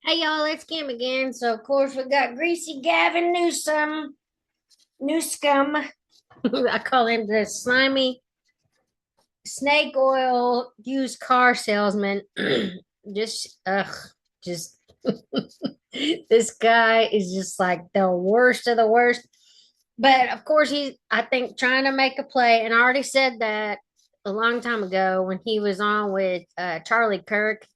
Hey y'all, it's Kim again. So of course we got Greasy Gavin New scum. I call him the slimy snake oil used car salesman. just just this guy is just like the worst of the worst. But of course he's I think trying to make a play, and I already said that a long time ago when he was on with Charlie Kirk.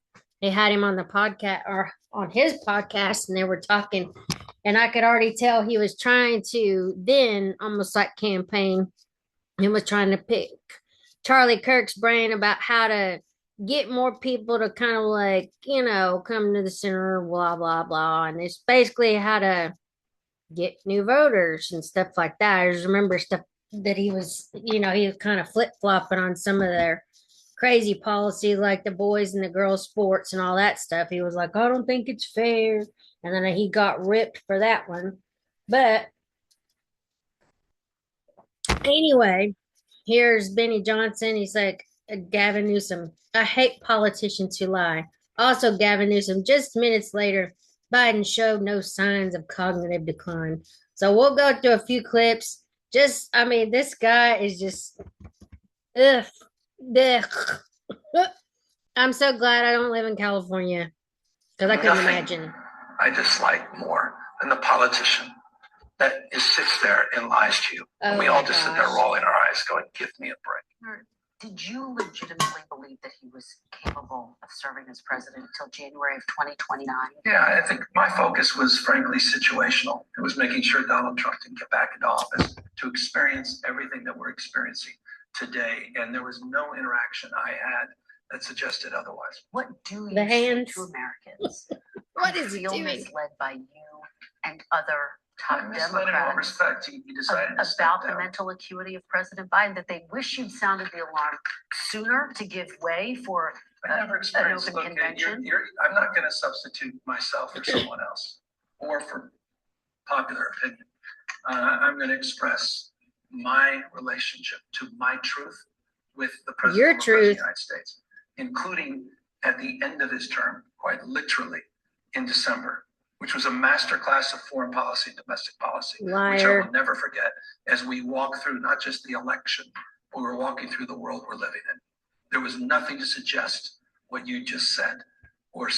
They had him on the podcast or on his podcast, and they were talking, and I could already tell he was trying to then almost like campaign and was trying to pick Charlie Kirk's brain about how to get more people to kind of like, come to the center, blah, blah, blah. And it's basically how to get new voters and stuff like that. I just remember stuff that he was kind of flip flopping on some of their crazy policy, like the boys and the girls sports and all that stuff. He was like, I don't think it's fair. And then he got ripped for that one. But anyway, here's Benny Johnson. He's like, Gavin Newsom, I hate politicians who lie. Also, Gavin Newsom, just minutes later, Biden showed no signs of cognitive decline. So we'll go through a few clips. This guy is just, ugh, ugh. I'm so glad I don't live in California because I couldn't imagine. I dislike more than the politician that sits there and lies to you. And we all just sit there rolling our eyes going, give me a break. Did you legitimately believe that he was capable of serving as president until January of 2029? Yeah, I think my focus was frankly situational. It was making sure Donald Trump didn't get back into office to experience everything that we're experiencing today. And there was no interaction I had that suggested otherwise. What do you The say hands. to Americans What who is he feel doing? misled by you and other top Misled in what Democrats respect? He decided to step about the down. mental acuity of President Biden, that they wish you'd sounded the alarm sooner to give way for I never an experienced. open convention? I'm not going to substitute myself for someone else or for popular opinion. I'm going to express my relationship to my truth with the president of the United States, including at the end of his term, quite literally in December, which was a masterclass of foreign policy and domestic policy, which I will never forget as we walk through not just the election, but we're walking through the world we're living in. There was nothing to suggest what you just said or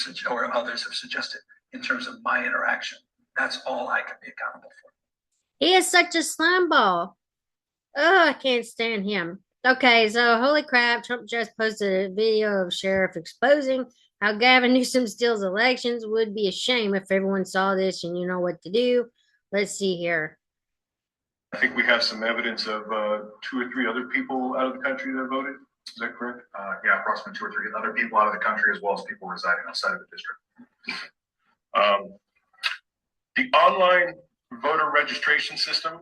others have suggested in terms of my interaction. That's all I can be accountable for. He is such a slimeball. Oh, I can't stand him. Okay, so holy crap, Trump just posted a video of sheriff exposing how Gavin Newsom steals elections. Would be a shame if everyone saw this and you know what to do. Let's see here. I think we have some evidence of 2 or 3 other people out of the country that voted. Is that correct? Yeah, approximately 2 or 3 other people out of the country, as well as people residing outside of the district. The online voter registration system,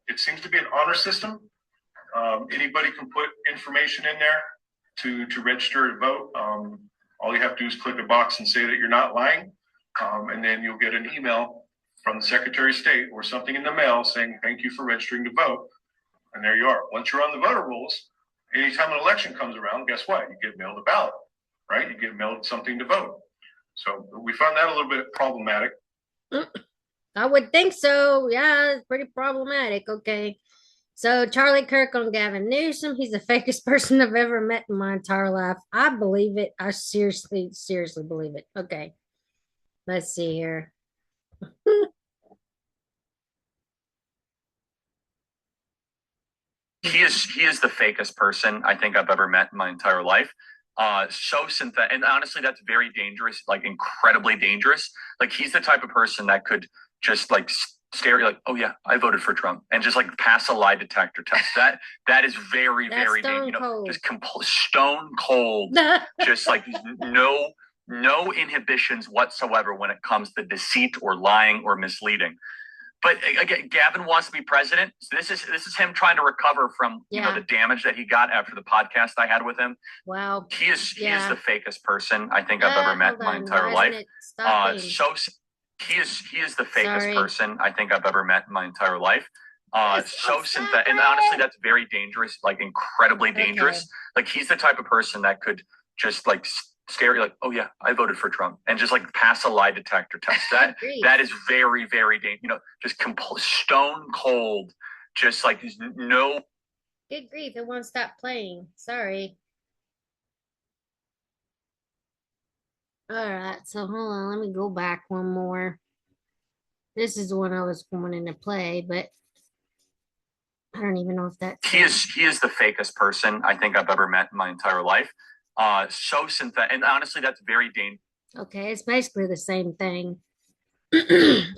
it seems to be an honor system. Anybody can put information in there to register to vote. All you have to do is click a box and say that you're not lying, and then you'll get an email from the Secretary of State or something in the mail saying, thank you for registering to vote. And there you are. Once you're on the voter rolls, anytime an election comes around, guess what? You get mailed a ballot, right? You get mailed something to vote. So we found that a little bit problematic. I would think so. Yeah, it's pretty problematic. Okay. So Charlie Kirk on Gavin Newsom. He's the fakest person I've ever met in my entire life. I believe it. I seriously believe it. Okay. Let's see here. He is the fakest person I think I've ever met in my entire life. So synthetic, and honestly, that's very dangerous, like incredibly dangerous. Like he's the type of person that could just like stare like, oh yeah, I voted for Trump, and just like pass a lie detector test. That is very dangerous. Just stone cold, just like no inhibitions whatsoever when it comes to deceit or lying or misleading. But again, Gavin wants to be president. So this is him trying to recover from the damage that he got after the podcast I had with him. Wow. He is the fakest person I think I've ever met in my entire life. He is the fakest person I think I've ever met in my entire life. So synthetic, and honestly, that's very dangerous, like incredibly dangerous. Like he's the type of person that could just like scary, like, oh yeah, I voted for Trump, and just like pass a lie detector test. That is very, very dangerous. Just stone cold, just like no. Good grief, it won't stop playing. Sorry. All right, so hold on, let me go back one more. This is the one I was wanting to play, but I don't even know if that's He is the fakest person I think I've ever met in my entire life. So synthetic, and honestly, that's very dangerous. okay. It's basically the same thing.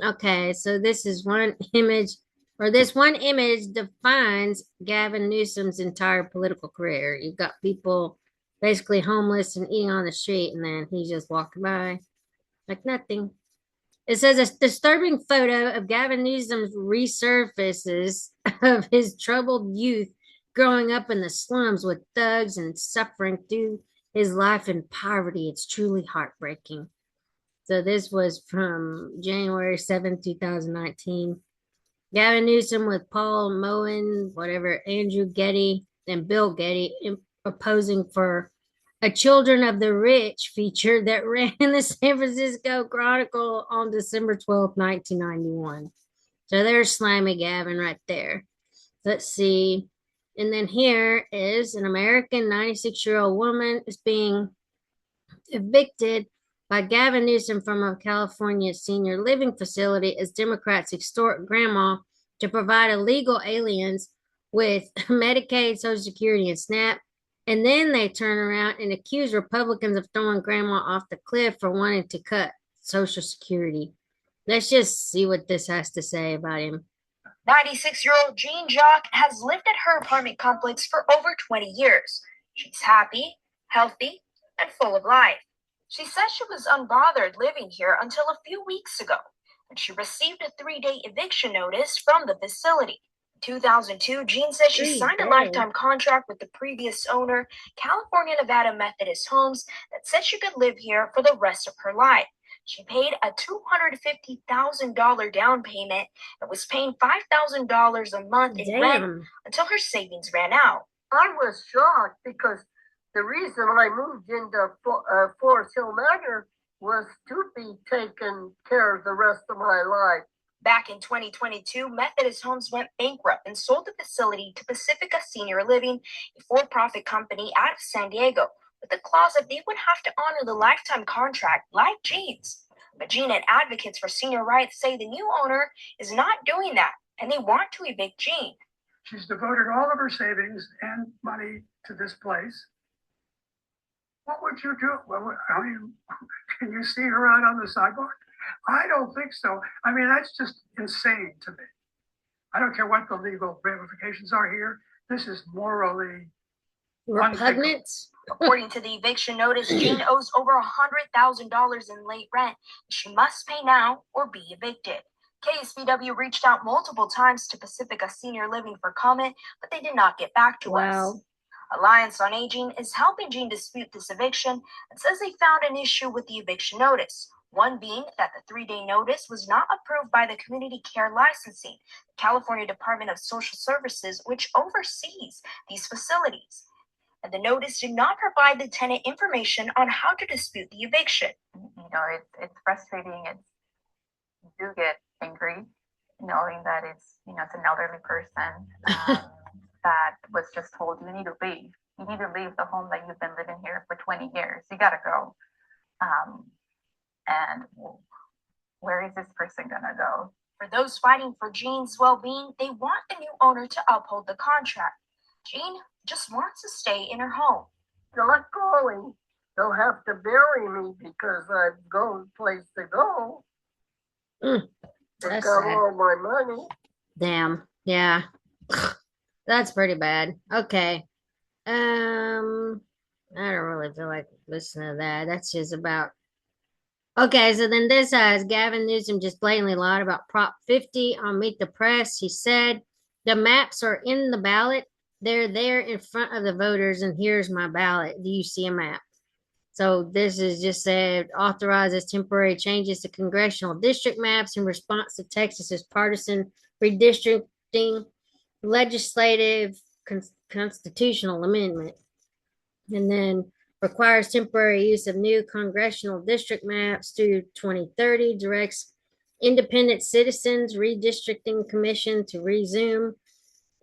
Okay, so this is one image, or this one image defines Gavin Newsom's entire political career. You've got people basically homeless and eating on the street, and then he's just walking by like nothing. It says a disturbing photo of Gavin Newsom's resurfaces of his troubled youth growing up in the slums with thugs and suffering through his life in poverty. It's truly heartbreaking. So this was from January 7th, 2019. Gavin Newsom with Paul Moen, whatever, Andrew Getty, and Bill Getty opposing for a Children of the Rich feature that ran in the San Francisco Chronicle on December 12th, 1991. So there's Slimy Gavin right there. Let's see. And then here is an American 96-year-old woman is being evicted by Gavin Newsom from a California senior living facility as Democrats extort grandma to provide illegal aliens with Medicaid, Social Security, and SNAP. And then they turn around and accuse Republicans of throwing grandma off the cliff for wanting to cut Social Security. Let's just see what this has to say about him. 96-year-old Jean Jacques has lived at her apartment complex for over 20 years. She's happy, healthy, and full of life. She says she was unbothered living here until a few weeks ago, when she received a 3-day eviction notice from the facility. In 2002, Jean says she signed a lifetime contract with the previous owner, California Nevada Methodist Homes, that said she could live here for the rest of her life. She paid a $250,000 down payment and was paying $5,000 a month in rent until her savings ran out. I was shocked because the reason I moved into Forest Hill Manor was to be taken care of the rest of my life. Back in 2022, Methodist Homes went bankrupt and sold the facility to Pacifica Senior Living, a for-profit company out of San Diego, with the clause that they would have to honor the lifetime contract like Jean's. But Jean and advocates for senior rights say the new owner is not doing that, and they want to evict Jean. She's devoted all of her savings and money to this place. What would you do? Well, can you see her out on the sidewalk? I don't think so. I mean, that's just insane to me. I don't care what the legal ramifications are here. This is morally repugnant. According to the eviction notice, Jean owes over $100,000 in late rent. She must pay now or be evicted. KSVW reached out multiple times to Pacifica Senior Living for comment, but they did not get back to us. Alliance on Aging is helping Jean dispute this eviction and says they found an issue with the eviction notice. One being that the 3-day notice was not approved by the Community Care Licensing, the California Department of Social Services, which oversees these facilities. And the notice did not provide the tenant information on how to dispute the eviction. It's frustrating. You do get angry knowing that it's an elderly person that was just told you need to leave. You need to leave the home that you've been living here for 20 years. You got to go. And where is this person gonna go? For those fighting for Jean's well-being, they want the new owner to uphold the contract. Jean just wants to stay in her home. They're not going. They'll have to bury me because I've no place to go. They got all my money. Damn. Yeah. That's pretty bad. Okay. I don't really feel like listening to that. That's just about. Okay, so then this has Gavin Newsom just blatantly lied about Prop 50 on Meet the Press. He said, the maps are in the ballot. They're there in front of the voters, and here's my ballot. Do you see a map? So this is just said, authorizes temporary changes to congressional district maps in response to Texas's partisan redistricting legislative constitutional amendment. And then requires temporary use of new congressional district maps through 2030, directs independent citizens redistricting commission to resume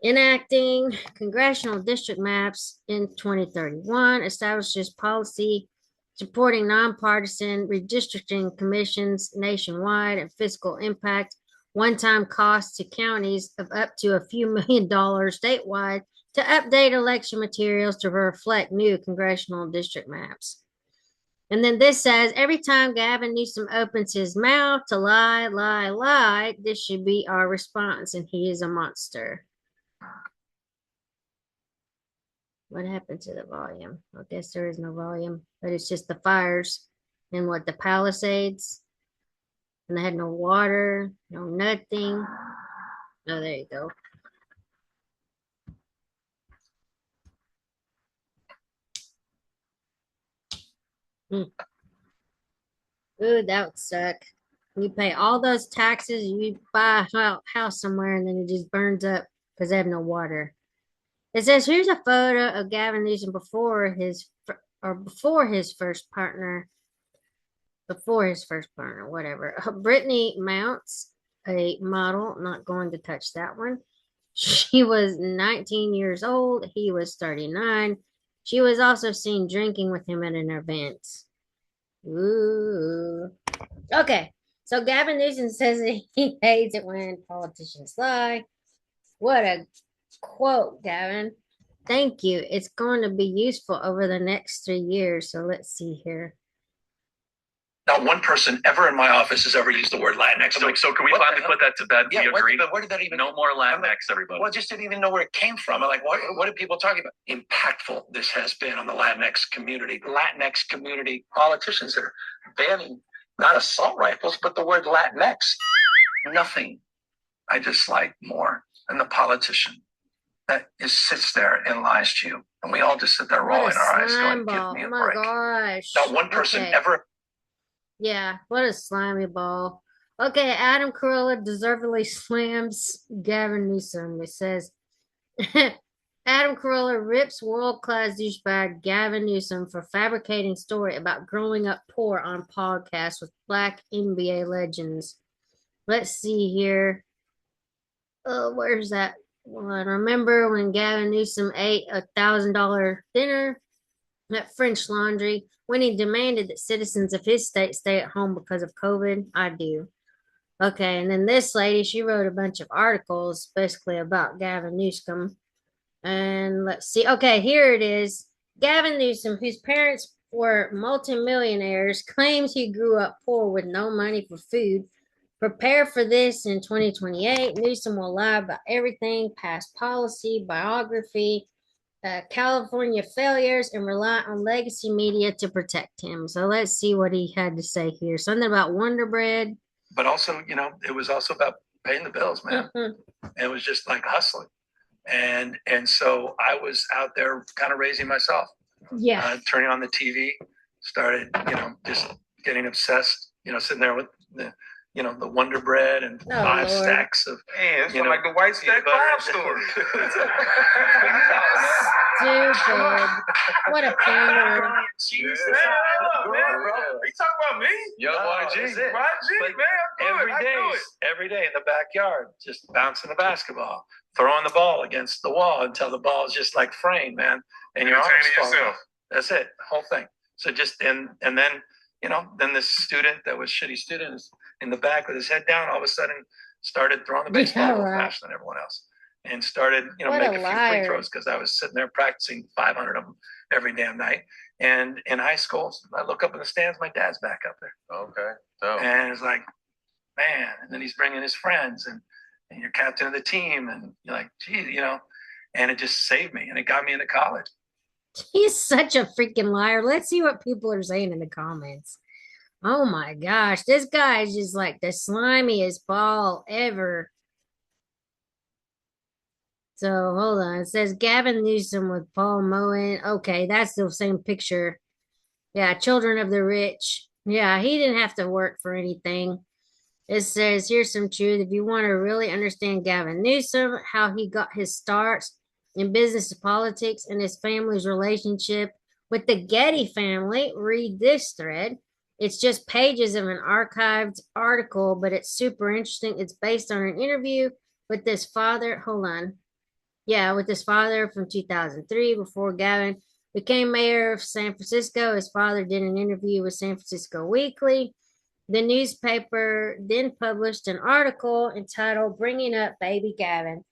enacting congressional district maps in 2031, establishes policy supporting nonpartisan redistricting commissions nationwide and fiscal impact, one-time costs to counties of up to a few $1,000,000 statewide to update election materials to reflect new congressional district maps. And then this says, every time Gavin Newsom opens his mouth to lie, lie, lie, this should be our response, and he is a monster. What happened to the volume? I guess there is no volume, but it's just the fires and what the Palisades. And they had no water, no nothing. Oh, there you go. Ooh, that would suck. You pay all those taxes, you buy a house somewhere, and then it just burns up because they have no water. It says here's a photo of Gavin Newsom before his first partner, whatever. Brittany Mounts, a model, not going to touch that one. She was 19 years old. He was 39. She was also seen drinking with him at an event. Ooh. Okay. So Gavin Newsom says that he hates it when politicians lie. What a quote, Gavin. Thank you. It's going to be useful over the next 3 years. So let's see here. Not one person ever in my office has ever used the word Latinx. So can we finally put that to bed? Yeah, We agree. but where did that even? No more I'm like, Latinx, everybody. Well, I just didn't even know where it came from. I'm like, what are people talking about? Impactful this has been on the Latinx community. Latinx community politicians that are banning not assault rifles, but the word Latinx. Nothing I dislike more than the politician that sits there and lies to you. And we all just sit there rolling our eyes going, give me a break. Gosh. Not one person Okay. ever. Yeah, what a slimy ball. Okay, Adam Carolla deservedly slams Gavin Newsom. It says, Adam Carolla rips world-class douchebag Gavin Newsom for fabricating story about growing up poor on podcast with Black NBA legends. Let's see here. Oh, where's that one? Remember when Gavin Newsom ate $1,000 dinner at French Laundry when he demanded that citizens of his state stay at home because of COVID? I do. Okay, and then this lady, she wrote a bunch of articles basically about Gavin Newsom. And let's see. Okay, here it is. Gavin Newsom, whose parents were multimillionaires, claims he grew up poor with no money for food. Prepare for this in 2028. Newsom will lie about everything, past policy, biography, California failures, and rely on legacy media to protect him. So let's see what he had to say here. Something about Wonder Bread. But also, it was also about paying the bills, man. Mm-hmm. It was just like hustling. And so I was out there kind of raising myself. Yeah. Turning on the TV, started, just getting obsessed, sitting there with the Wonder Bread and 5 Lord. stacks of. Hey, it's like the White Stack Crime Story. Stupid. What a pander. Jesus. Man, are you talking about me? Yo, YG. YG, man, Every day in the backyard, just bouncing the basketball, throwing the ball against the wall until the ball is just like framed, man. And your arms fall yourself. off. That's it, the whole thing. So just and then then this student that was shitty student is in the back with his head down, all of a sudden started throwing the baseball a little faster than everyone else, and started What make a few liar. free throws because I was sitting there practicing 500 of them every damn night. And in high school, I look up in the stands, my dad's back up there. Okay. So And it's like, man, and then he's bringing his friends and you're captain of the team and you're like, gee, and it just saved me and it got me into college. He's such a freaking liar. Let's see what people are saying in the comments. Oh my gosh, this guy is just like the slimiest ball ever. So hold on. It says Gavin Newsom with Paul Moen. Okay, that's the same picture. Yeah, children of the rich. Yeah, he didn't have to work for anything. It says, here's some truth. If you want to really understand Gavin Newsom, how he got his starts in business and politics, and his family's relationship With the Getty family, read this thread. It's just pages of an archived article, but it's super interesting. It's based on an interview with this father. Hold on. Yeah, with his father from 2003 before Gavin became mayor of San Francisco. His father did an interview with San Francisco Weekly. The newspaper then published an article entitled Bringing Up Baby Gavin.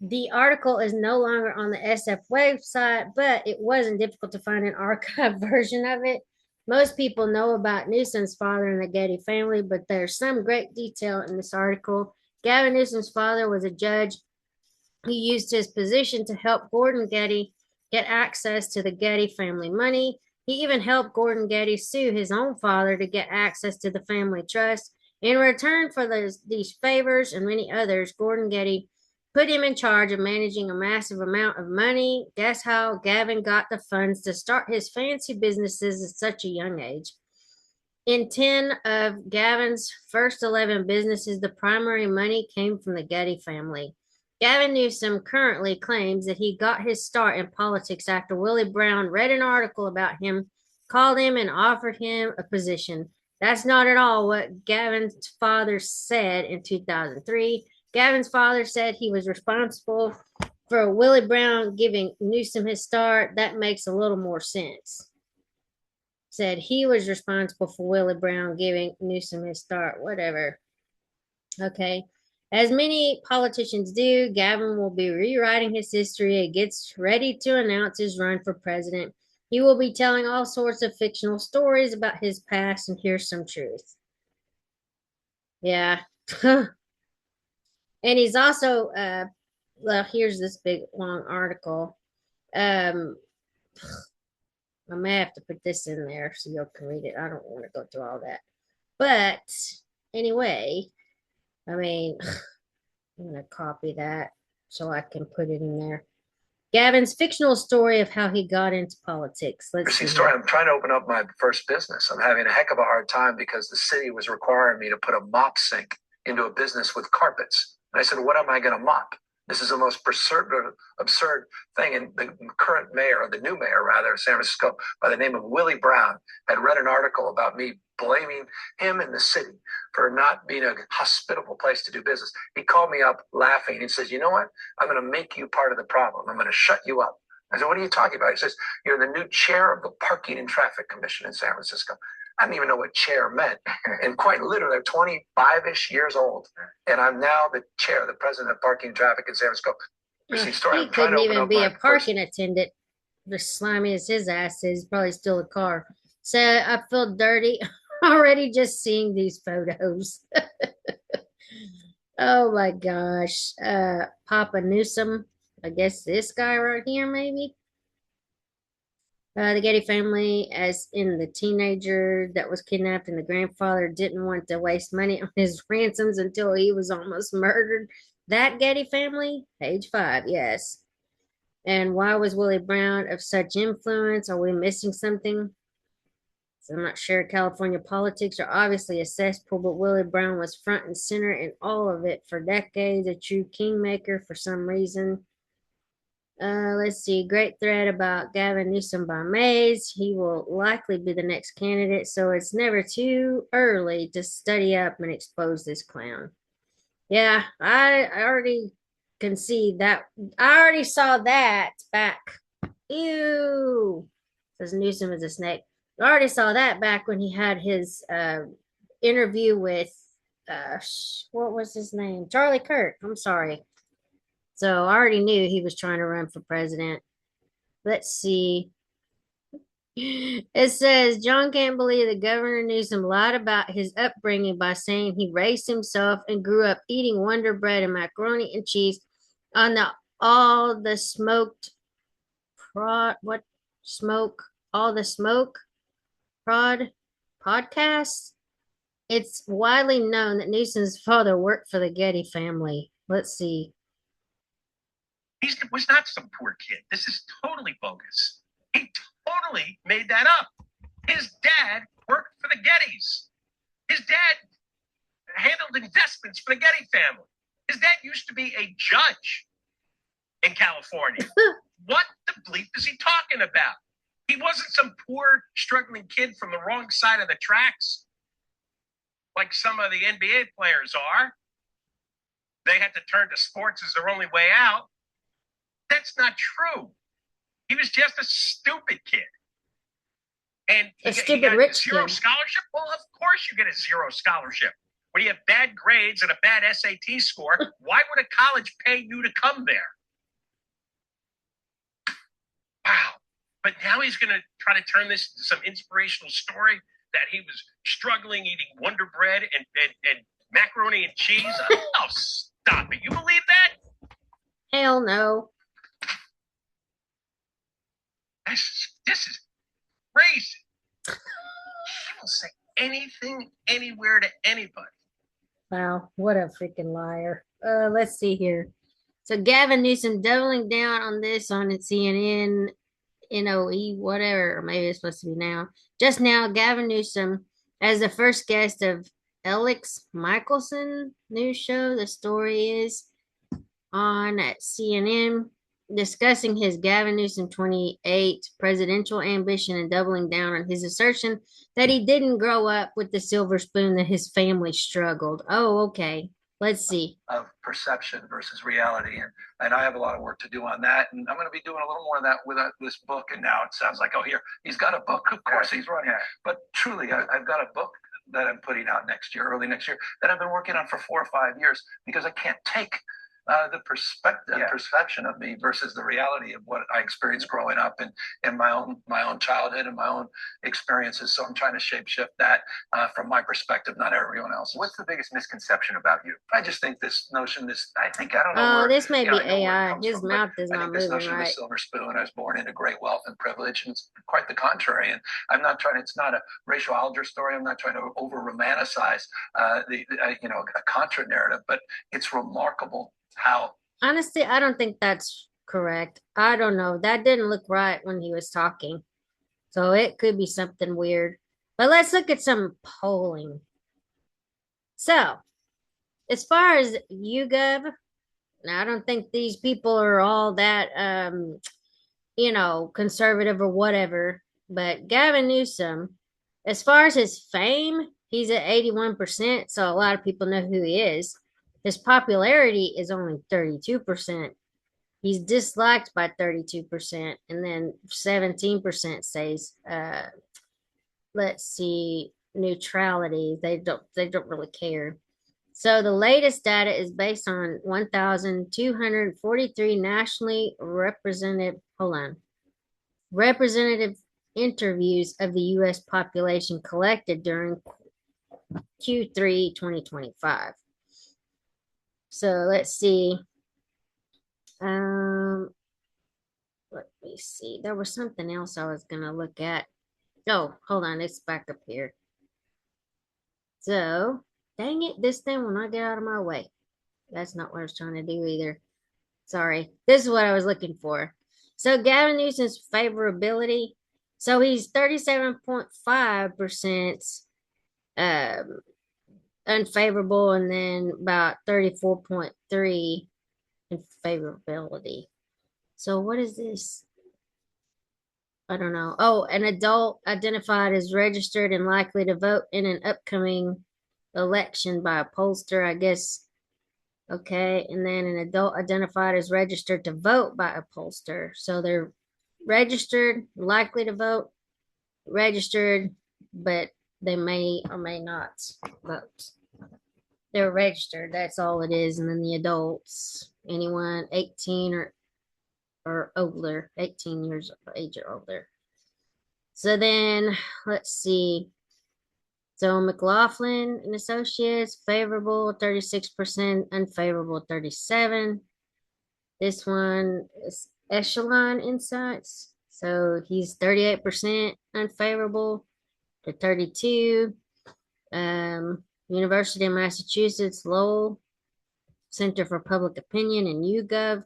The article is no longer on the SF website, but it wasn't difficult to find an archived version of it. Most people know about Newsom's father and the Getty family, but there's some great detail in this article. Gavin Newsom's father was a judge. He used his position to help Gordon Getty get access to the Getty family money. He even helped Gordon Getty sue his own father to get access to the family trust. In return for these favors and many others, Gordon Getty put him in charge of managing a massive amount of money. Guess how Gavin got the funds to start his fancy businesses at such a young age? In 10 of Gavin's first 11 businesses, the primary money came from the Getty family. Gavin Newsom currently claims that he got his start in politics after Willie Brown read an article about him, called him, and offered him a position. That's not at all what Gavin's father said in 2003. Gavin's father said he was responsible for Willie Brown giving Newsom his start. That makes a little more sense. Said he was responsible for Willie Brown giving Newsom his start. Whatever. Okay. As many politicians do, Gavin will be rewriting his history and gets ready to announce his run for president. He will be telling all sorts of fictional stories about his past, and here's some truth. Yeah. And he's also, well, here's this big long article. I may have to put this in there so you can read it. I don't want to go through all that. But anyway, I mean, I'm going to copy that so I can put it in there. Gavin's fictional story of how he got into politics. Let's see. Story. I'm trying to open up my first business. I'm having a heck of a hard time because the city was requiring me to put a mop sink into a business with carpets. And I said, what am I going to mop? This is the most absurd thing. And the current mayor, or the new mayor rather, of San Francisco, by the name of Willie Brown, had read an article about me blaming him and the city for not being a hospitable place to do business. He called me up laughing and says, you know what? I'm going to make you part of the problem. I'm going to shut you up. I said, what are you talking about? He says, you're the new chair of the Parking and Traffic Commission in San Francisco. I didn't even know what chair meant. And quite literally, I'm 25-ish years old. And I'm now the chair, the president of Parking and Traffic in San Francisco. He couldn't even be a parking attendant. The slimy as his ass is, probably still a car. So I feel dirty already just seeing these photos. Oh my gosh. Papa Newsom. I guess this guy right here, maybe. The Getty family, as in the teenager that was kidnapped, and the grandfather didn't want to waste money on his ransoms until he was almost murdered. That Getty family, page 5, yes. And why was Willie Brown of such influence? Are we missing something? So I'm not sure. California politics are obviously a cesspool, but Willie Brown was front and center in all of it for decades, a true kingmaker for some reason. Let's see. Great thread about Gavin Newsom by Mays. He will likely be the next candidate, so it's never too early to study up and expose this clown. Yeah, I already can see that. I already saw that back. Ew. Says Newsom is a snake. I already saw that back when he had his interview with, what was his name? Charlie Kirk. I'm sorry. So I already knew he was trying to run for president. Let's see. It says, John can't believe that Governor Newsom lied about his upbringing by saying he raised himself and grew up eating Wonder Bread and macaroni and cheese on the All the Smoked Prod, what smoke? All the Smoke Prod podcast. It's widely known that Newsom's father worked for the Getty family. Let's see. He was not some poor kid. This is totally bogus. He totally made that up. His dad worked for the Gettys. His dad handled investments for the Getty family. His dad used to be a judge in California. What the bleep is he talking about? He wasn't some poor, struggling kid from the wrong side of the tracks, like some of the NBA players are. They had to turn to sports as their only way out. That's not true. He was just a stupid kid. And A he stupid got rich zero kid. scholarship? Well, of course you get a zero scholarship. When you have bad grades and a bad SAT score, why would a college pay you to come there? Wow. But now he's going to try to turn this into some inspirational story that he was struggling eating Wonder Bread and macaroni and cheese. Oh, stop it. You believe that? Hell no. This is crazy. He will say anything, anywhere to anybody. Wow, what a freaking liar. Let's see here. So Gavin Newsom doubling down on this on CNN, NOE, whatever, or maybe it's supposed to be now. Just now, Gavin Newsom as the first guest of Alex Michelson news show. The story is on at CNN discussing his Gavin Newsom 28 presidential ambition and doubling down on his assertion that he didn't grow up with the silver spoon, that his family struggled. Oh, okay. Let's see. Of perception versus reality. And I have a lot of work to do on that. And I'm going to be doing a little more of that with this book. And now it sounds like, oh, here, he's got a book. Of course he's running. But truly, I've got a book that I'm putting out next year, early next year, that I've been working on for 4 or 5 years, because I can't take the perception of me versus the reality of what I experienced growing up in my own childhood and my own experiences. So I'm trying to shape shift that from my perspective, not everyone else. What's the biggest misconception about you? I just think this notion, I don't know. Oh, this may be I know where it AI. comes His from, mouth but is I not think this moving notion of the right. silver spoon, I was born into great wealth and privilege, and it's quite the contrary. And I'm not trying. It's not a racial algebra story. I'm not trying to over romanticize a contra narrative, but it's remarkable how. Honestly, I don't think that's correct. I don't know. That didn't look right when he was talking. So it could be something weird. But let's look at some polling. So, as far as YouGov, now I don't think these people are all that conservative or whatever, but Gavin Newsom, as far as his fame, he's at 81%, so a lot of people know who he is. His popularity is only 32%. He's disliked by 32%, and then 17% says, let's see, neutrality. They don't really care. So the latest data is based on 1,243 nationally representative interviews of the U.S. population collected during Q3 2025. So let's see. Let me see. There was something else I was gonna look at. Oh, hold on, it's back up here. So, dang it, this thing will not get out of my way. That's not what I was trying to do either. Sorry. This is what I was looking for. So Gavin Newsom's favorability. So he's 37.5% unfavorable, and then about 34.3 in favorability. So what is this? I don't know. Oh, an adult identified as registered and likely to vote in an upcoming election by a pollster, I guess. Okay, and then an adult identified as registered to vote by a pollster. So they're registered, likely to vote, registered, but they may or may not vote. They're registered, that's all it is. And then the adults, anyone 18 or older, 18 years of age or older. So then let's see. So McLaughlin and Associates, favorable 36%, unfavorable 37%. This one is Echelon Insights. So he's 38% unfavorable to 32%. University of Massachusetts, Lowell Center for Public Opinion and YouGov,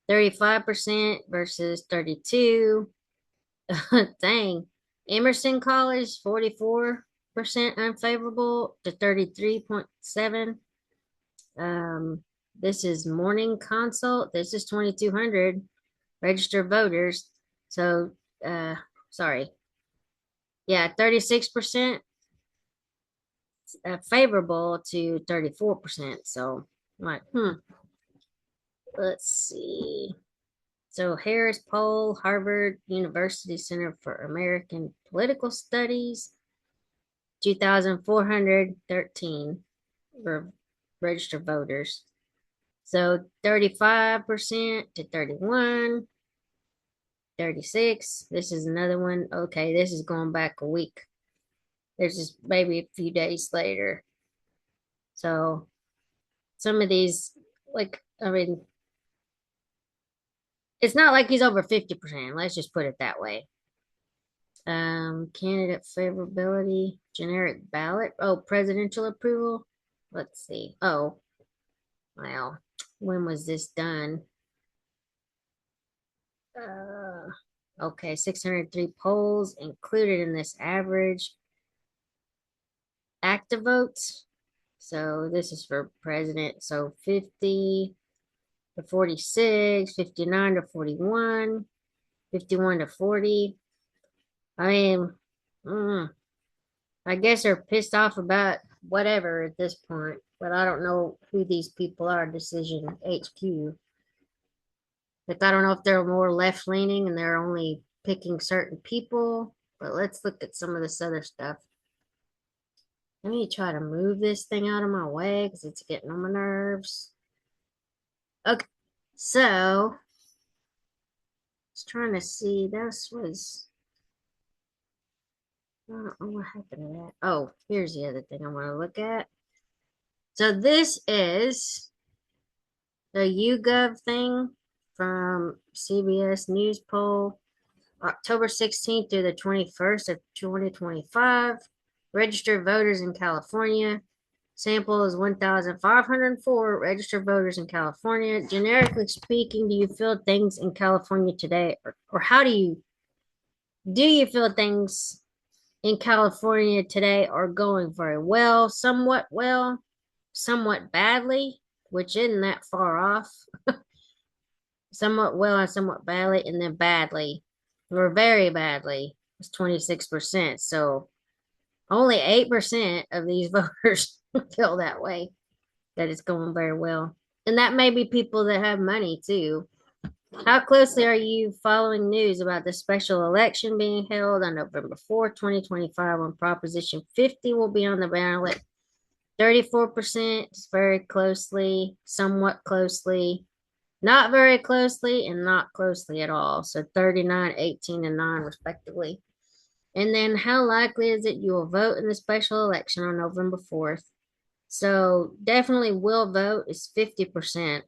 35% versus 32%. Dang. Emerson College, 44% unfavorable to 33.7%. This is Morning Consult. This is 2,200 registered voters. So sorry. Yeah, 36% favorable to 34%. So I'm like, let's see. So Harris poll, Harvard University Center for American Political Studies, 2,413 were registered voters. So 35% to 31, 36. This is another one. Okay, this is going back a week. There's just maybe a few days later. So some of these, like, I mean, it's not like he's over 50%. Let's just put it that way. Candidate favorability, generic ballot. Oh, presidential approval. Let's see. Oh, well, when was this done? Okay, 603 polls included in this average. Active votes. So this is for president. So 50 to 46, 59 to 41, 51 to 40. I mean, I guess they're pissed off about whatever at this point, but I don't know who these people are, Decision HQ. Like, I don't know if they're more left leaning and they're only picking certain people, but let's look at some of this other stuff. Let me try to move this thing out of my way because it's getting on my nerves. Okay, so I was trying to see. This was, I don't know what happened to that. Oh, here's the other thing I want to look at. So this is the YouGov thing from CBS News poll, October 16th through the 21st of 2025. Registered voters in California. Sample is 1,504 registered voters in California. Generically speaking, do you feel things in California today, or how do you feel things in California today are going very well, somewhat badly, which isn't that far off, somewhat well and somewhat badly, and then badly, or very badly, is 26%. So only 8% of these voters feel that way, that it's going very well. And that may be people that have money too. How closely are you following news about the special election being held on November 4th, 2025, when Proposition 50 will be on the ballot? 34% very closely, somewhat closely, not very closely, and not closely at all. So 39, 18, and 9, respectively. And then how likely is it you will vote in the special election on November 4th? So definitely will vote is 50%.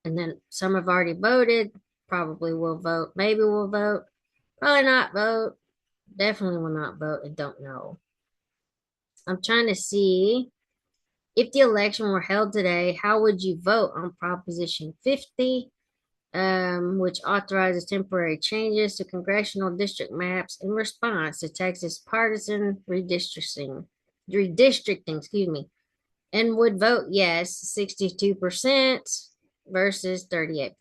And then some have already voted, probably will vote, maybe will vote, probably not vote, definitely will not vote, and don't know. I'm trying to see if the election were held today, how would you vote on Proposition 50, which authorizes temporary changes to congressional district maps in response to Texas partisan redistricting, excuse me, and would vote yes, 62% versus 38%.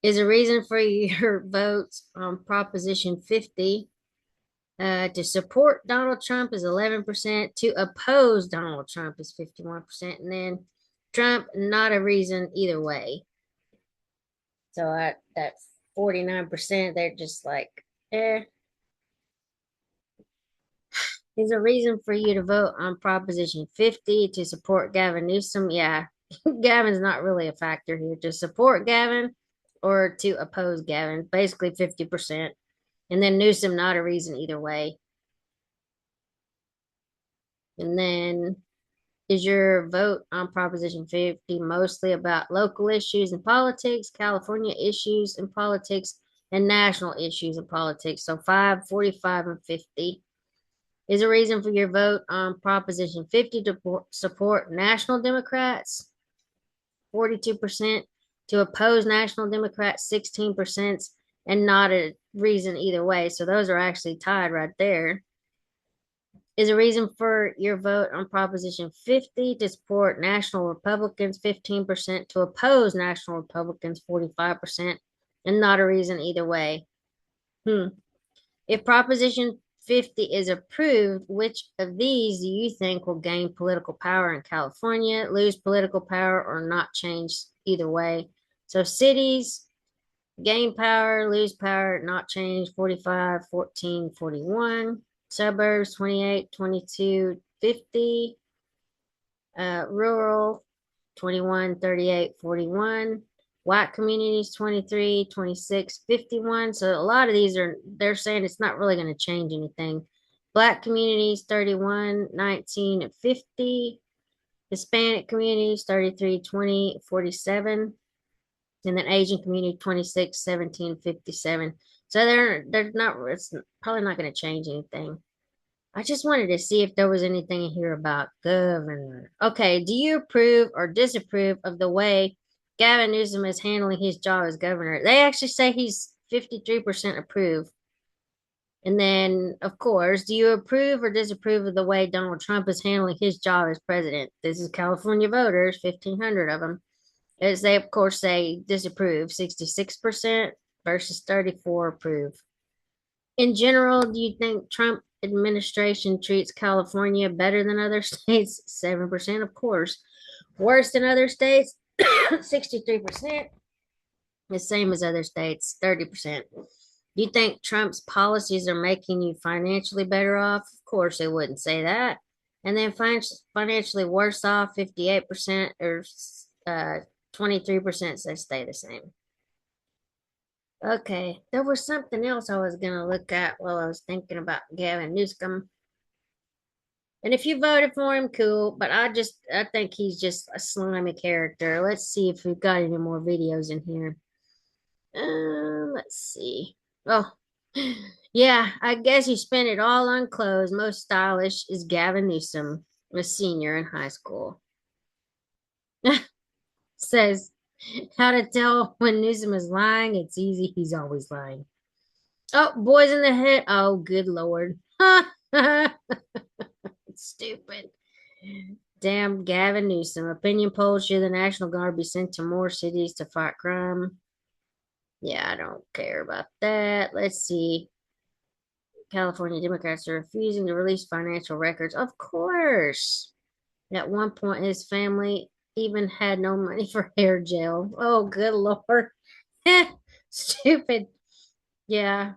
Is a reason for your votes on Proposition 50 to support Donald Trump is 11%, to oppose Donald Trump is 51%, and then Trump, not a reason either way. So that 49%, they're just like, There's a reason for you to vote on Proposition 50 to support Gavin Newsom. Yeah, Gavin's not really a factor here. To support Gavin or to oppose Gavin, basically 50%. And then Newsom, not a reason either way. And then is your vote on Proposition 50 mostly about local issues and politics, California issues and politics, and national issues and politics? So 5, 45, and 50. Is a reason for your vote on Proposition 50 to support National Democrats, 42%, to oppose National Democrats, 16%, and not a reason either way. So those are actually tied right there. Is a reason for your vote on Proposition 50 to support National Republicans, 15%, to oppose National Republicans, 45%, and not a reason either way. If Proposition 50 is approved, which of these do you think will gain political power in California, lose political power, or not change either way? So cities gain power, lose power, not change 45, 14, 41. Suburbs 28, 22, 50. Rural 21, 38, 41. White communities 23, 26, 51. So a lot of these they're saying it's not really going to change anything. Black communities 31, 19, and 50. Hispanic communities 33, 20, 47. And then Asian community 26, 17, 57. So they're not, it's probably not going to change anything. I just wanted to see if there was anything in here about governor. Okay, do you approve or disapprove of the way Gavin Newsom is handling his job as governor? They actually say he's 53% approve. And then, of course, do you approve or disapprove of the way Donald Trump is handling his job as president? This is California voters, 1,500 of them. As they, of course, say disapprove, 66% versus 34 approve. In general, do you think Trump administration treats California better than other states? 7%, of course. Worse than other states? 63%. The same as other states, 30%. Do you think Trump's policies are making you financially better off? Of course, they wouldn't say that. And then financially worse off, 58%, or 23% says stay the same. Okay, there was something else I was gonna look at while I was thinking about Gavin Newsom. And if you voted for him, cool. But I think he's just a slimy character. Let's see if we've got any more videos in here. Let's see. Oh, yeah, I guess you spent it all on clothes. Most stylish is Gavin Newsom, a senior in high school. Says how to tell when Newsom is lying. It's easy. He's always lying. Oh, boys in the head. Oh, good Lord. Stupid. Damn Gavin Newsom. Opinion polls should the National Guard be sent to more cities to fight crime? Yeah, I don't care about that. Let's see. California Democrats are refusing to release financial records. Of course. At one point, his family even had no money for hair gel. Oh, good Lord. Stupid. Yeah.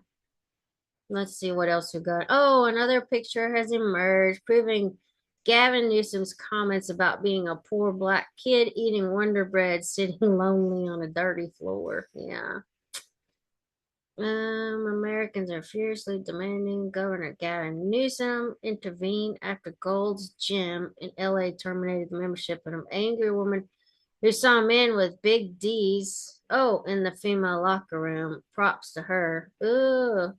Let's see what else we got. Oh, another picture has emerged proving Gavin Newsom's comments about being a poor black kid eating Wonder Bread sitting lonely on a dirty floor. Yeah. Americans are furiously demanding Governor Gavin Newsom intervene after Gold's Gym in LA terminated the membership of an angry woman who saw men with big D's. Oh, in the female locker room. Props to her. Ugh.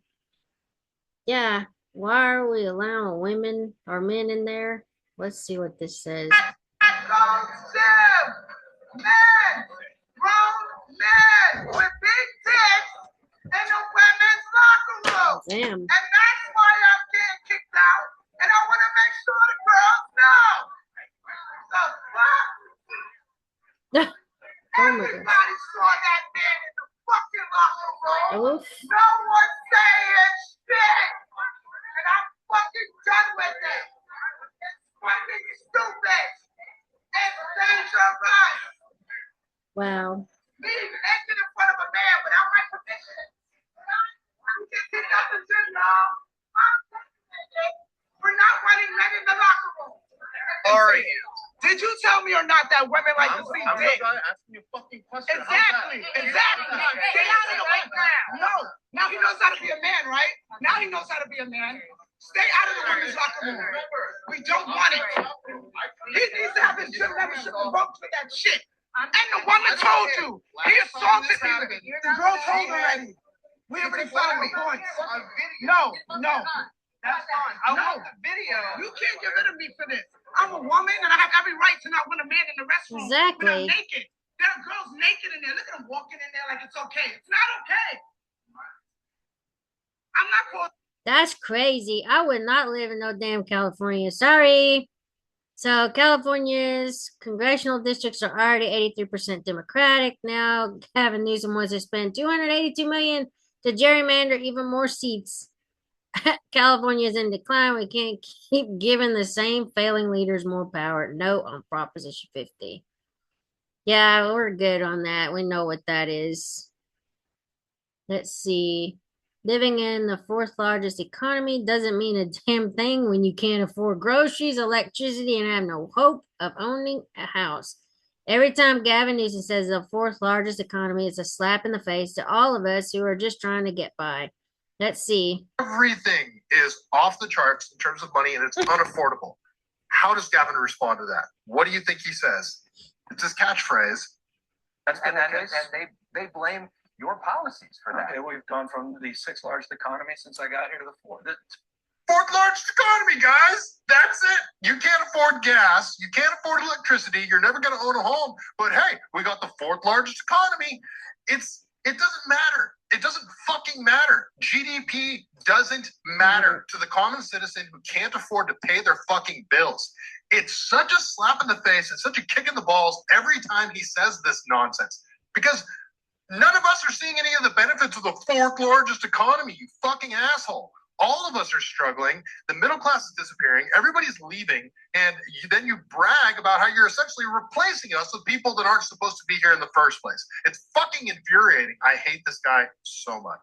Yeah. Why are we allowing women or men in there? Let's see what this says. Gold's Gym! Men! Grown men with big dicks in the women's locker room. Damn. And that's why I'm getting kicked out. And I want to make sure the girls know. The fuck? Everybody saw that man in the fucking locker room. Oof. No one's saying shit. And I'm fucking done with it. It's fucking stupid. It's dangerous. Wow. Me acting in front of a man without my permission. We're not running men in the locker room. Are you? Did you tell me or not that women like to see dick? asking you a fucking question. Exactly. Get out of the way now. No. Now he knows how to be a man, right? Now he knows how to be a man. Stay out of the women's locker room. We don't want it. He needs to have his gym membership revoked for that shit. And the woman told you. He assaulted me. The girl told already. We already filed the points. No. That's fine. I want the video. You can't get rid of me for this. I'm a woman and I have every right to not want a man in the restroom. Exactly. When I'm naked. There are girls naked in there. Look at them walking in there like it's okay. It's not okay. I'm not for. That's crazy. I would not live in no damn California. Sorry. So California's congressional districts are already 83% Democratic now. Gavin Newsom wants to spend $282 million to gerrymander even more seats. California is in decline. We can't keep giving the same failing leaders more power. No on Proposition 50. Yeah, we're good on that. We know what that is. Let's see. Living in the fourth largest economy doesn't mean a damn thing when you can't afford groceries, electricity, and have no hope of owning a house. Every time Gavin Newsom says the fourth largest economy, it's a slap in the face to all of us who are just trying to get by. Let's see. Everything is off the charts in terms of money and it's unaffordable. How does Gavin respond to that? What do you think he says? It's his catchphrase. And they blame your policies for that. Okay, we've gone from the sixth largest economy since I got here to the fourth. Fourth largest economy, guys. That's it. You can't afford gas. You can't afford electricity. You're never going to own a home. But hey, we got the fourth largest economy. It doesn't matter. It doesn't fucking matter. GDP doesn't matter to the common citizen who can't afford to pay their fucking bills. It's such a slap in the face. It's such a kick in the balls every time he says this nonsense. Because none of us are seeing any of the benefits of the fourth largest economy, you fucking asshole. All of us are struggling. The middle class is disappearing. Everybody's leaving. And then you brag about how you're essentially replacing us with people that aren't supposed to be here in the first place. It's fucking infuriating. I hate this guy so much.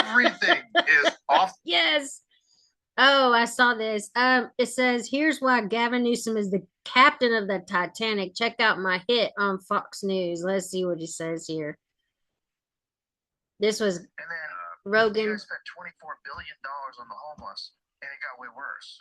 Everything is off. Yes. Oh, I saw this. It says, here's why Gavin Newsom is the captain of the Titanic. Check out my hit on Fox News. Let's see what he says here. This was And then Rogan. you guys spent $24 billion on the homeless, and it got way worse.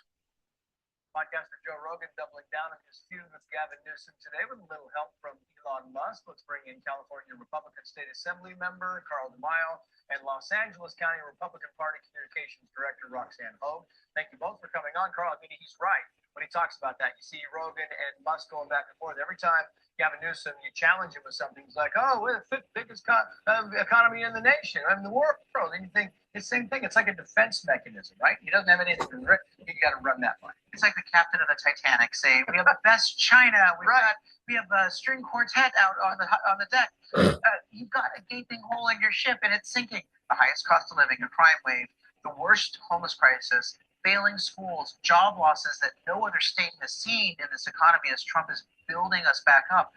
Podcaster Joe Rogan doubling down on his feud with Gavin Newsom today with a little help from Elon Musk. Let's bring in California Republican State Assembly member Carl DeMaio and Los Angeles County Republican Party Communications Director Roxanne Hogue. Thank you both for coming on. Carl, I mean, he's right when he talks about that. You see Rogan and Musk going back and forth. Every time Gavin Newsom, you challenge him with something, he's like, oh, we're the fifth biggest economy in the nation, in the world. And you think, it's the same thing. It's like a defense mechanism, right? He doesn't have anything to you got to run that way. It's like the captain of the Titanic saying, "We have the best China. We have a string quartet out on the deck. You've got a gaping hole in your ship, and it's sinking. The highest cost of living, a crime wave, the worst homeless crisis, failing schools, job losses that no other state has seen in this economy as Trump is building us back up.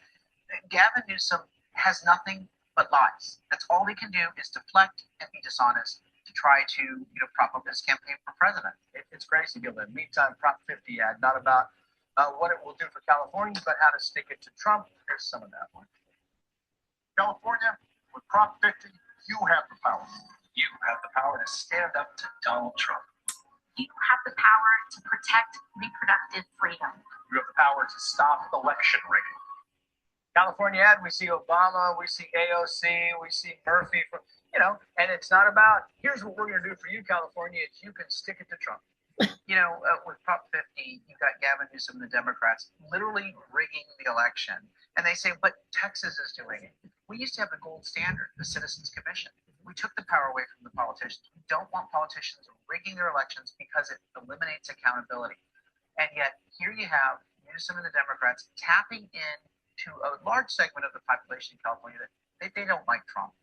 Gavin Newsom has nothing but lies. That's all he can do is deflect and be dishonest to try to prop up his campaign for president. It's Gracie Gavin. Meantime, Prop 50 ad, not about what it will do for California, but how to stick it to Trump. Here's some of that one. California, with Prop 50, you have the power. You have the power to stand up to Donald Trump. You have the power to protect reproductive freedom. You have the power to stop election rigging. California ad, we see Obama, we see AOC, we see Murphy, and it's not about, here's what we're going to do for you, California, it's you can stick it to Trump. With Prop 50, you've got Gavin Newsom and the Democrats literally rigging the election. And they say, but Texas is doing it. We used to have the gold standard, the Citizens Commission. We took the power away from the politicians. We don't want politicians rigging their elections because it eliminates accountability. And yet, here you have Newsom and the Democrats tapping into a large segment of the population in California that they don't like Trump.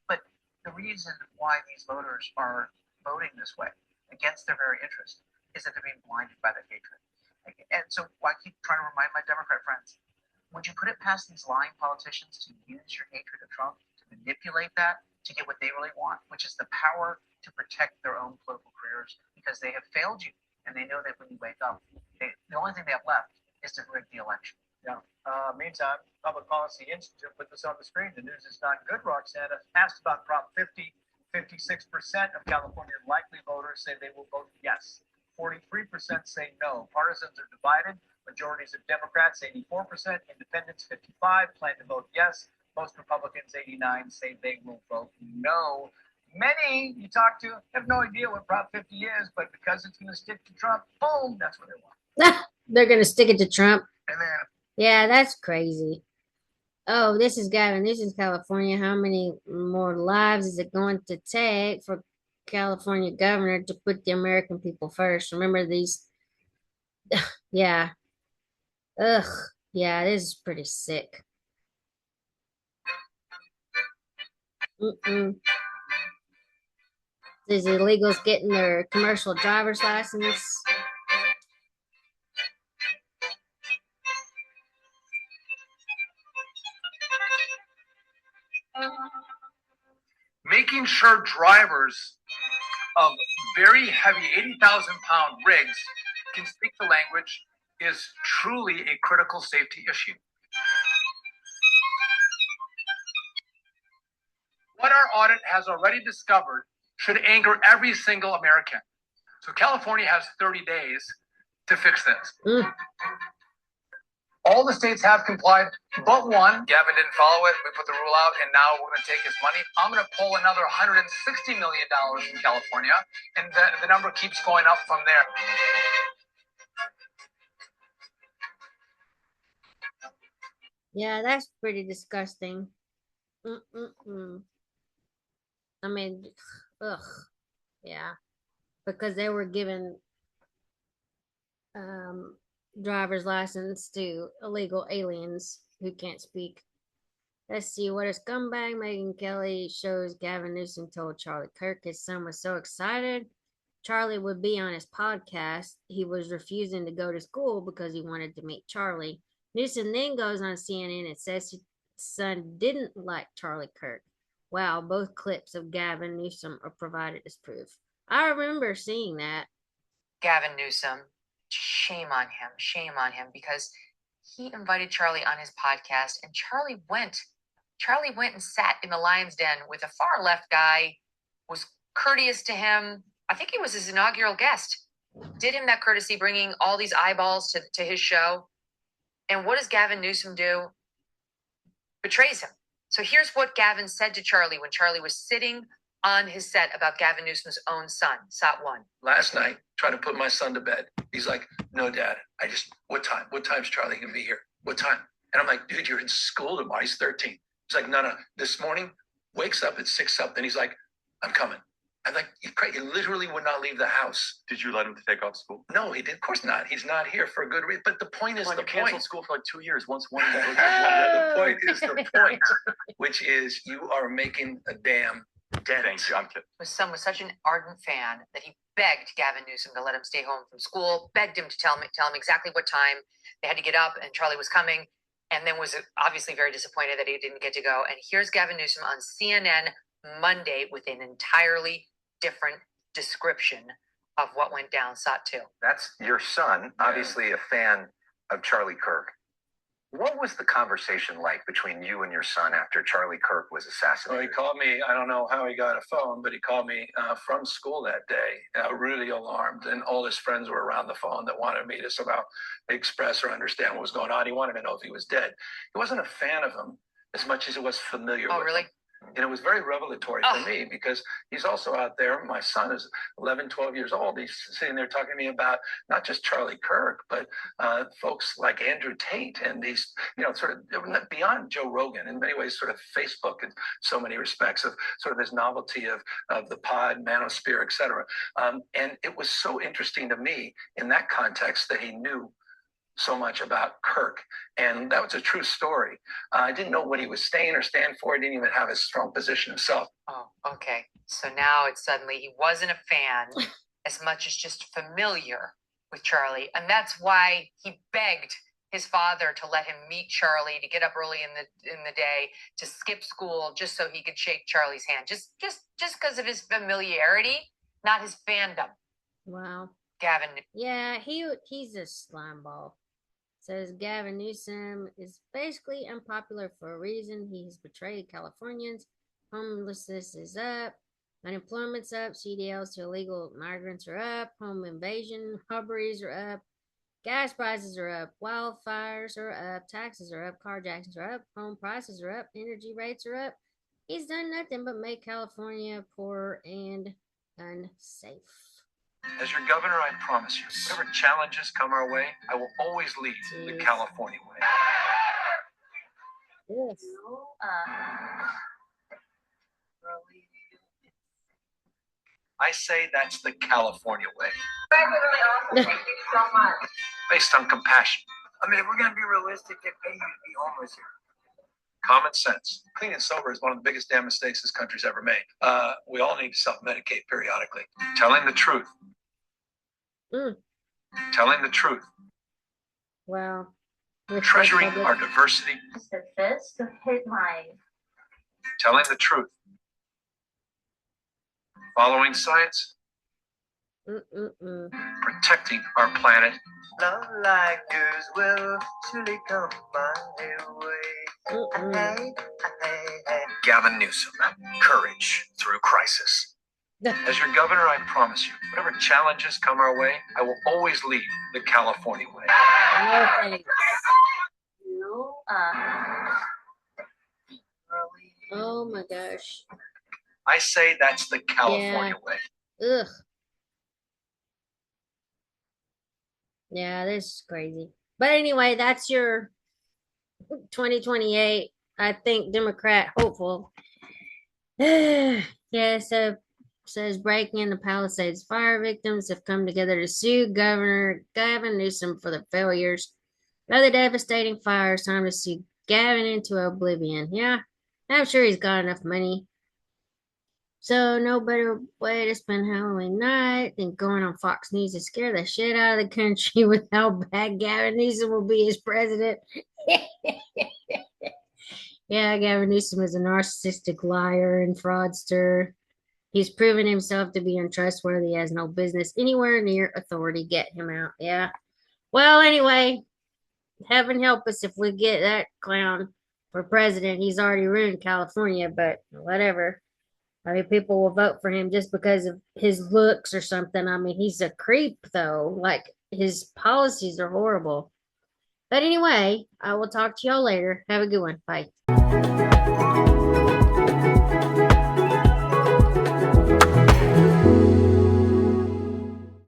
But the reason why these voters are voting this way against their very interest is that they're being blinded by their hatred. And so I keep trying to remind my Democrat friends, would you put it past these lying politicians to use your hatred of Trump, to manipulate that, to get what they really want, which is the power to protect their own political careers, because they have failed you, and they know that when you wake up, the only thing they have left is to rig the election. Yeah. Meantime, Public Policy Institute put this on the screen. The news is not good. Roxanne asked about Prop 50. 56% of California likely voters say they will vote yes. 43% say no. Partisans are divided. Majorities of Democrats, 84%. Independents, 55%, plan to vote yes. Most Republicans, 89%, say they will vote no. Many you talk to have no idea what Prop 50 is, but because it's going to stick to Trump, boom, that's what they want. They're going to stick it to Trump. And then, yeah, that's crazy. Oh, this is Gavin. This is California. How many more lives is it going to take for California governor to put the American people first? Remember these? Yeah. Ugh. Yeah, this is pretty sick. These illegals getting their commercial driver's license. Making sure drivers of very heavy 80,000-pound rigs can speak the language is truly a critical safety issue. What our audit has already discovered should anger every single American. So California has 30 days to fix this. All the states have complied, but one. Gavin didn't follow it. We put the rule out, and now we're going to take his money. I'm going to pull another $160 million from California, and the number keeps going up from there. Yeah, that's pretty disgusting. I mean, ugh, yeah, because they were given driver's license to illegal aliens who can't speak. Let's see what a scumbag Megyn Kelly shows Gavin Newsom told Charlie Kirk his son was so excited Charlie would be on his podcast. He was refusing to go to school because he wanted to meet Charlie. Newsom then goes on CNN and says his son didn't like Charlie Kirk. Wow, both clips of Gavin Newsom are provided as proof. I remember seeing that. Gavin Newsom, shame on him, because he invited Charlie on his podcast, and Charlie went and sat in the lion's den with a far left guy, was courteous to him. I think he was his inaugural guest. Did him that courtesy, bringing all these eyeballs to his show. And what does Gavin Newsom do? Betrays him. So here's what Gavin said to Charlie when Charlie was sitting on his set about Gavin Newsom's own son, SOT1. Last night, trying to put my son to bed. He's like, no, Dad, what time? What time's Charlie going to be here? What time? And I'm like, dude, you're in school tomorrow. He's 13. He's like, no. This morning, wakes up at 6 something. He's like, I'm coming. I'm like, he literally would not leave the house. Did you let him take off school? No, he did. Of course not. He's not here for a good reason. But the point is you canceled school for like 2 years. Once one. The point is the point, which is you are making a damn dent. Thank you. I'm kidding. His son was such an ardent fan that he begged Gavin Newsom to let him stay home from school, begged him to tell him exactly what time they had to get up, and Charlie was coming, and then was obviously very disappointed that he didn't get to go. And here's Gavin Newsom on CNN Monday with an entirely different description of what went down SOT2. That's your son, obviously a fan of Charlie Kirk. What was the conversation like between you and your son after Charlie Kirk was assassinated? Well, he called me. I don't know how he got a phone, but he called me from school that day, really alarmed. And all his friends were around the phone that wanted me to somehow express or understand what was going on. He wanted to know if he was dead. He wasn't a fan of him as much as he was familiar with really? him. And it was very revelatory for me because he's also out there. My son is 11, 12 years old. He's sitting there talking to me about not just Charlie Kirk, but folks like Andrew Tate and these, sort of beyond Joe Rogan, in many ways, sort of Facebook in so many respects of sort of this novelty of the pod, manosphere, et cetera. And it was so interesting to me in that context that he knew so much about Kirk, and that was a true story. I didn't know what he was staying or stand for. He didn't even have a strong position himself. Oh, okay. So now it's suddenly he wasn't a fan as much as just familiar with Charlie, and that's why he begged his father to let him meet Charlie, to get up early in the day, to skip school just so he could shake Charlie's hand, just because of his familiarity, not his fandom. Wow. Gavin. Yeah, he's a slimeball. Says Gavin Newsom is basically unpopular for a reason. He's betrayed Californians. Homelessness is up. Unemployment's up. CDLs to illegal migrants are up. Home invasion robberies are up. Gas prices are up. Wildfires are up. Taxes are up. Carjackings are up. Home prices are up. Energy rates are up. He's done nothing but make California poor and unsafe. As your governor, I promise you, whatever challenges come our way, I will always lead the California way. Yes. I say that's the California way. Really awesome. Thank you so much. Based on compassion. I mean, if we're gonna be realistic, they pay you to be homeless here. Common sense. Clean and sober is one of the biggest damn mistakes this country's ever made. We all need to self-medicate periodically. Telling the truth. Telling the truth. Well, Treasuring our diversity. The fist to hit my Telling the truth. Following science. Protecting our planet. Love like yours will surely come my way. Gavin Newsom, courage through crisis. As your governor, I promise you, whatever challenges come our way, I will always lead the California way. Oh my gosh. I say that's the California way. Ugh. Yeah, this is crazy. But anyway, that's your 2028, I think, Democrat hopeful. Yeah, so says breaking into Palisades fire victims have come together to sue Governor Gavin Newsom for the failures of the devastating fires. Time to sue Gavin into oblivion. Yeah, I'm sure he's got enough money. So no better way to spend Halloween night than going on Fox News to scare the shit out of the country with how bad Gavin Newsom will be as president. Yeah, Gavin Newsom is a narcissistic liar and fraudster. He's proven himself to be untrustworthy. He has no business anywhere near authority. Get him out. Yeah. Well, anyway, heaven help us if we get that clown for president. He's already ruined California, but whatever. I mean, people will vote for him just because of his looks or something. I mean, he's a creep, though. Like, his policies are horrible. But anyway, I will talk to y'all later. Have a good one. Bye.